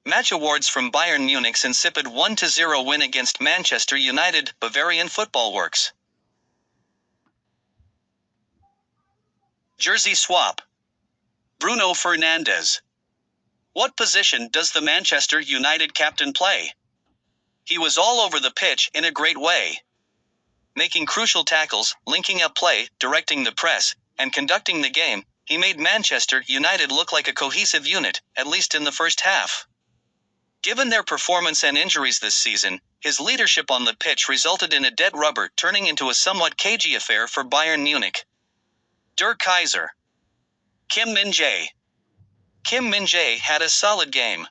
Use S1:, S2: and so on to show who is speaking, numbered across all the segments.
S1: Match awards from Bayern Munich's insipid 1-0 win against Manchester United. Bavarian football works. Jersey swap. Bruno Fernandes. What position does the Manchester United captain play? He was all over the pitch in a great way, making crucial tackles, linking up play, directing the press, and conducting the game. He made Manchester United look like a cohesive unit, at least in the first half. Given their performance and injuries this season, his leadership on the pitch resulted in a dead rubber turning into a somewhat cagey affair for Bayern Munich. Der Kaiser. Kim Min-jae. Kim Min-jae had a solid game.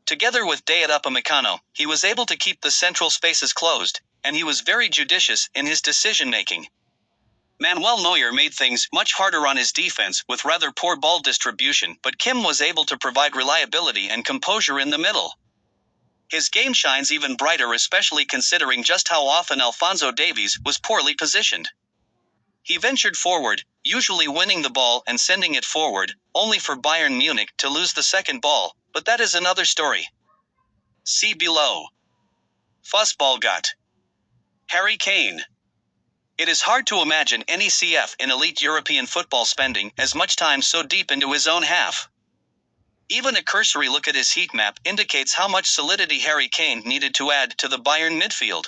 S1: Together with Dayot Upamecano, he was able to keep the central spaces closed, and he was very judicious in his decision-making. Manuel Neuer made things much harder on his defense with rather poor ball distribution, but Kim was able to provide reliability and composure in the middle. His game shines even brighter, especially considering just how often Alphonso Davies was poorly positioned. He ventured forward, usually winning the ball and sending it forward, only for Bayern Munich to lose the second ball, but that is another story. See below. Fußballgott. Harry Kane. It is hard to imagine any CF in elite European football spending as much time so deep into his own half. Even a cursory look at his heat map indicates how much solidity Harry Kane needed to add to the Bayern midfield.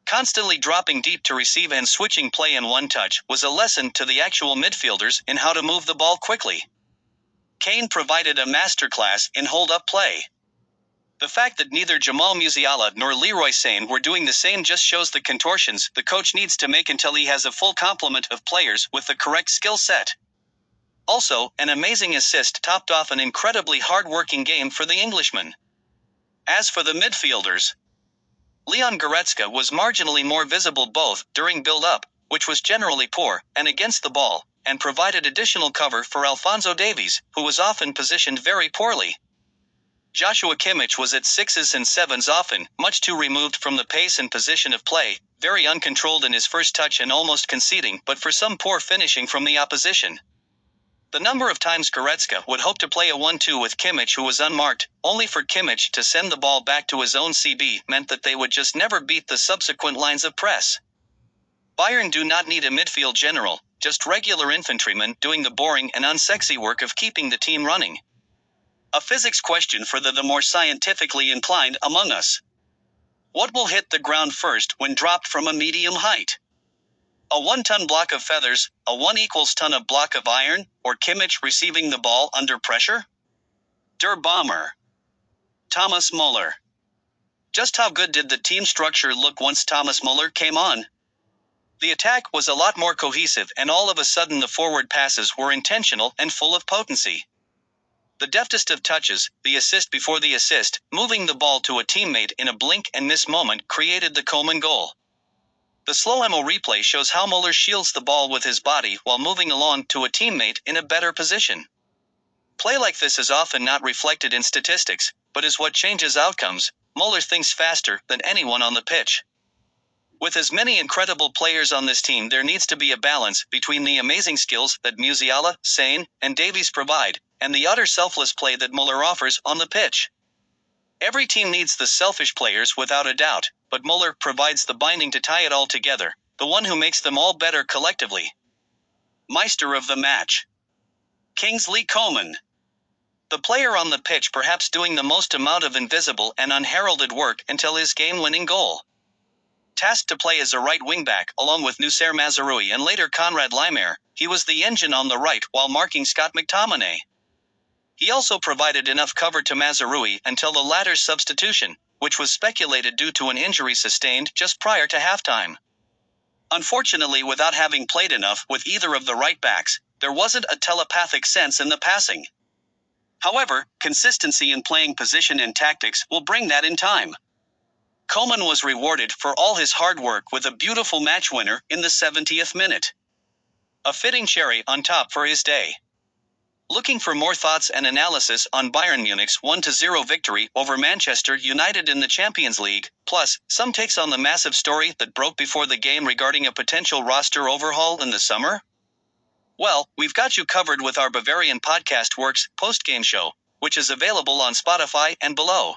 S1: Constantly dropping deep to receive and switching play in one touch was a lesson to the actual midfielders in how to move the ball quickly. Kane provided a masterclass in hold-up play. The fact that neither Jamal Musiala nor Leroy Sane were doing the same just shows the contortions the coach needs to make until he has a full complement of players with the correct skill set. Also, an amazing assist topped off an incredibly hard-working game for the Englishman. As for the midfielders, Leon Goretzka was marginally more visible both during build-up, which was generally poor, and against the ball, and provided additional cover for Alphonso Davies, who was often positioned very poorly. Joshua Kimmich was at 6s and 7s often, much too removed from the pace and position of play, very uncontrolled in his first touch and almost conceding but for some poor finishing from the opposition. The number of times Goretzka would hope to play a 1-2 with Kimmich, who was unmarked, only for Kimmich to send the ball back to his own CB, meant that they would just never beat the subsequent lines of press. Bayern do not need a midfield general, just regular infantrymen doing the boring and unsexy work of keeping the team running. A physics question for the more scientifically inclined among us. What will hit the ground first when dropped from a medium height? A 1-ton block of feathers, a 1 = ton of block of iron, or Kimmich receiving the ball under pressure? Der Bomber. Thomas Müller. Just how good did the team structure look once Thomas Müller came on? The attack was a lot more cohesive, and all of a sudden the forward passes were intentional and full of potency. The deftest of touches, the assist before the assist, moving the ball to a teammate in a blink-and-miss moment, created the Coman goal. The slow-mo replay shows how Müller shields the ball with his body while moving along to a teammate in a better position. Play like this is often not reflected in statistics, but is what changes outcomes. Müller thinks faster than anyone on the pitch. With as many incredible players on this team, there needs to be a balance between the amazing skills that Musiala, Sane, and Davies provide, and the utter selfless play that Müller offers on the pitch. Every team needs the selfish players without a doubt, but Müller provides the binding to tie it all together, the one who makes them all better collectively. Meister of the match. Kingsley Coman. The player on the pitch perhaps doing the most amount of invisible and unheralded work until his game-winning goal. Tasked to play as a right wing-back along with Noussair Mazraoui and later Konrad Laimer, he was the engine on the right while marking Scott McTominay. He also provided enough cover to Mazraoui until the latter's substitution, which was speculated due to an injury sustained just prior to halftime. Unfortunately, without having played enough with either of the right backs, there wasn't a telepathic sense in the passing. However, consistency in playing position and tactics will bring that in time. Coman was rewarded for all his hard work with a beautiful match winner in the 70th minute. A fitting cherry on top for his day. Looking for more thoughts and analysis on Bayern Munich's 1-0 victory over Manchester United in the Champions League, plus some takes on the massive story that broke before the game regarding a potential roster overhaul in the summer? Well, we've got you covered with our Bavarian Podcast Works post-game show. which is available on Spotify and below.